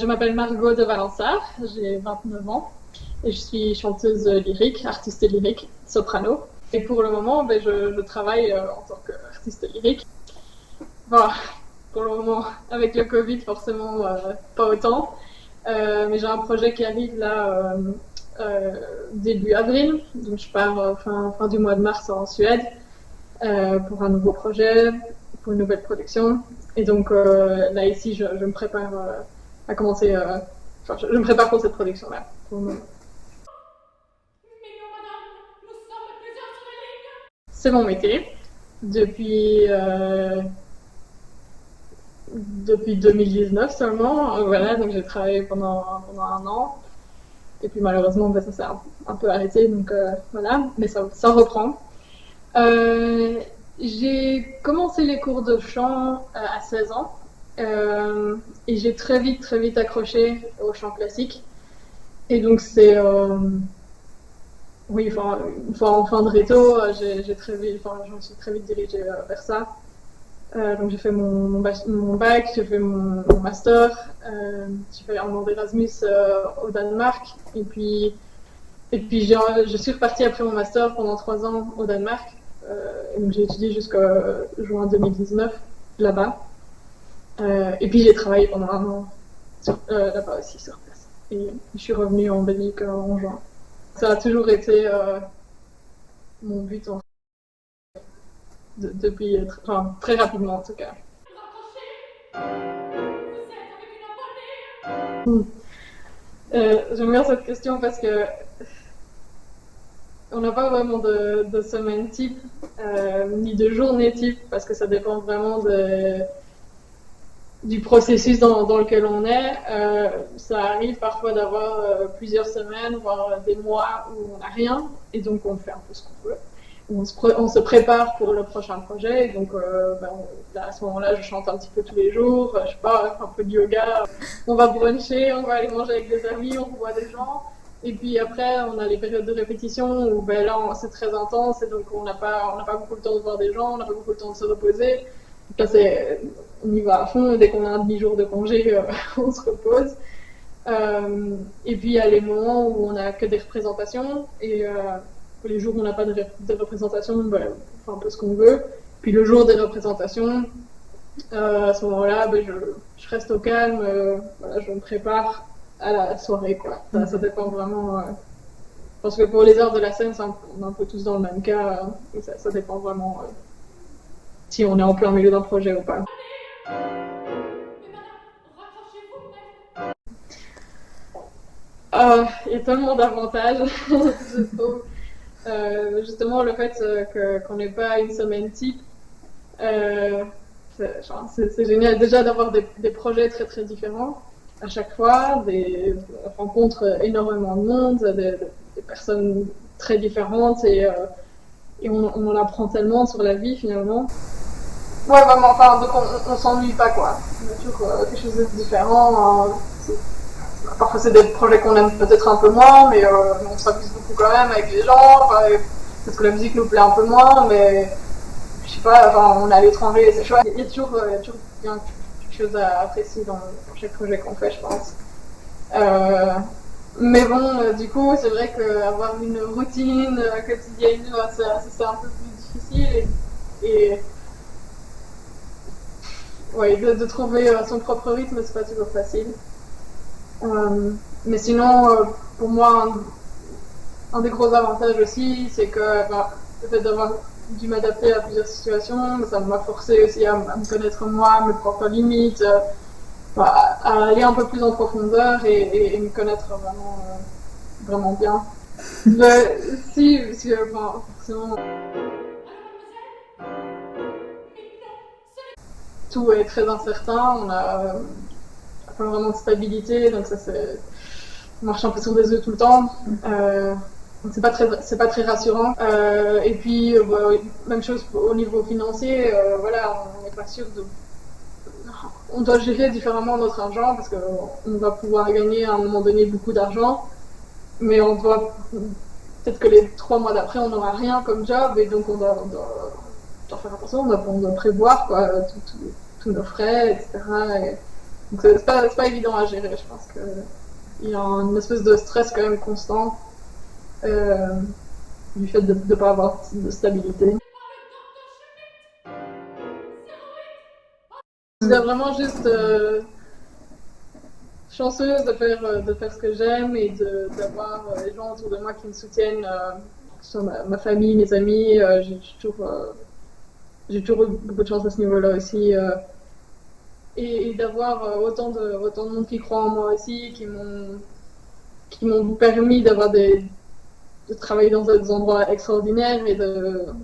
Je m'appelle Margot de Valençard, j'ai 29 ans et je suis chanteuse lyrique, artiste lyrique, soprano. Et pour le moment, je travaille en tant qu'artiste lyrique. Bon, pour le moment, avec le Covid, forcément, pas autant. Mais j'ai un projet qui arrive là début avril. Donc je pars fin du mois de mars en Suède pour un nouveau projet, pour une nouvelle production. Et donc là ici, je me prépare à commencer. Je me prépare pour cette production-là. C'est mon métier depuis depuis 2019 seulement. Voilà, donc j'ai travaillé pendant un an. Et puis malheureusement, ça s'est un peu arrêté, donc voilà, mais ça reprend. Euh, j'ai commencé les cours de chant à 16 ans et j'ai très vite accroché au chant classique. Et donc oui, enfin, une fois en fin de réto, je me suis très vite dirigée vers ça. Donc j'ai fait mon bac, j'ai fait mon master, j'ai fait un an d'Erasmus au Danemark, et puis je suis repartie après mon master pendant 3 ans au Danemark. Et donc j'ai étudié jusqu'à juin 2019 là-bas. Et puis j'ai travaillé pendant un an là-bas aussi sur place. Et je suis revenue en Belgique en juin. Ça a toujours été mon but depuis très rapidement en tout cas. J'aime bien cette question parce que on n'a pas vraiment de semaine type ni de journée type parce que ça dépend vraiment du processus dans lequel on est. Ça arrive parfois d'avoir plusieurs semaines, voire des mois où on n'a rien et donc on fait un peu ce qu'on veut. On se prépare pour le prochain projet. Et donc, là, à ce moment-là, je chante un petit peu tous les jours. Je sais pas, un peu de yoga. On va bruncher, on va aller manger avec des amis, on revoit des gens. Et puis après, on a les périodes de répétition où là, c'est très intense et donc on n'a pas beaucoup le temps de voir des gens, on n'a pas beaucoup le temps de se reposer. Donc là, on y va à fond. Dès qu'on a un demi-jour de congé, on se repose. Et puis il y a les moments où on n'a que des représentations et les jours où on n'a pas de représentation, on fait un peu ce qu'on veut. Puis le jour des représentations, à ce moment-là, je reste au calme, voilà, je me prépare à la soirée, quoi. Ça dépend vraiment. Parce que pour les arts de la scène, on est un peu tous dans le même cas, et ça dépend vraiment si on est en plein milieu d'un projet ou pas. Il y a tellement d'avantages, je trouve. Justement, le fait qu'on n'ait pas une semaine type, c'est génial déjà d'avoir des projets très différents à chaque fois, on rencontre énormément de monde, des personnes très différentes et on en apprend tellement sur la vie finalement. Ouais, vraiment, enfin, donc on s'ennuie pas quoi. On a toujours quelque chose de différent. Parfois c'est des projets qu'on aime peut-être un peu moins, mais on s'amuse beaucoup quand même avec les gens. Peut-être que la musique nous plaît un peu moins, mais je sais pas, on est à l'étranger, c'est chouette. Il y a toujours bien quelque chose à apprécier dans chaque projet qu'on fait, je pense. Mais bon, du coup, c'est vrai qu'avoir une routine quotidienne, c'est un peu plus difficile et ouais, de trouver son propre rythme, c'est pas toujours facile. Mais sinon, pour moi, un des gros avantages aussi, c'est que le fait d'avoir dû m'adapter à plusieurs situations, ça m'a forcé aussi à me connaître moi, mes propres limites, à aller un peu plus en profondeur et me connaître vraiment bien. Si, forcément, tout est très incertain, on a pas vraiment de stabilité, donc on marche un peu sur des œufs tout le temps. C'est pas très rassurant. Et puis, même chose au niveau financier, voilà, on n'est pas sûr on doit gérer différemment notre argent parce qu'on va pouvoir gagner à un moment donné beaucoup d'argent, mais on doit peut-être que les 3 mois d'après on n'aura rien comme job et donc on doit faire attention, on doit prévoir quoi, tous nos frais, etc. Donc c'est pas évident à gérer, je pense qu'il y a une espèce de stress quand même constant du fait de ne pas avoir de stabilité. Je suis vraiment juste chanceuse de faire ce que j'aime et d'avoir les gens autour de moi qui me soutiennent, que ce soit ma famille, mes amis. J'ai toujours eu beaucoup de chance à ce niveau-là aussi. Et d'avoir autant de monde qui croit en moi aussi, qui m'ont permis de travailler dans des endroits extraordinaires et d'avoir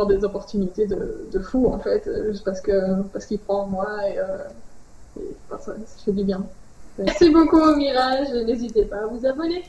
des opportunités de fou en fait, juste parce qu'ils croient en moi et ça fait du bien. Merci beaucoup au Mirage, n'hésitez pas à vous abonner.